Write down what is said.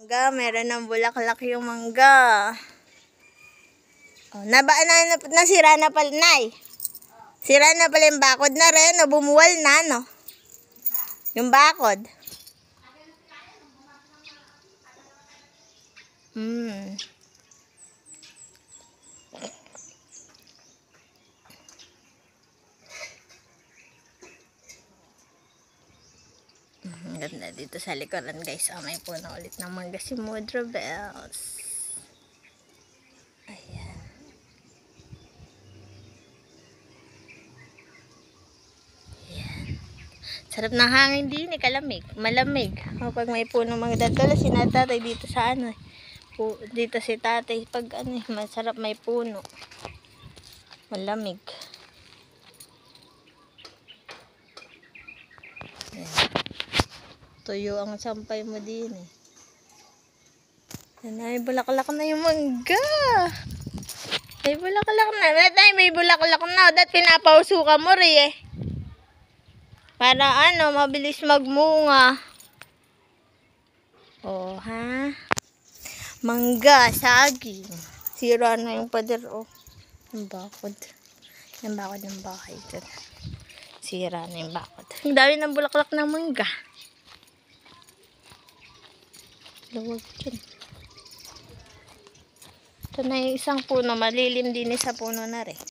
Mangga, meron ng bulaklak yung mangga. Oh, nasira na pala, Nay. Sira na pala yung bakod na rin, no? Bumuwal na, no? Yung bakod. Ang ganda dito sa likuran, guys. Oh, may puno ulit ng mangga si Mudra Bells. Ayan. Ayan. Sarap ng hangin din, kalamig. Malamig. Pag may puno mangga dito, sinatatay dito sa ano. Dito si tatay. Pag ano, masarap may puno. Malamig. Ayan. Tuyo ang sampay mo din eh. May bulaklak na yung mangga. May bulaklak na. May bulaklak na. Dahil pinapausukan mo rin eh. Para ano, mabilis magmunga. Oh, ha? Mangga, saging. Sira na yung pader, oh. Yung bakod. Yung bakod ng bahay dyan. Sira na yung bakod. Ang dami ng bulaklak ng mangga. Luwag dyan. Ito na yung isang puno. Malilim din sa puno na rin.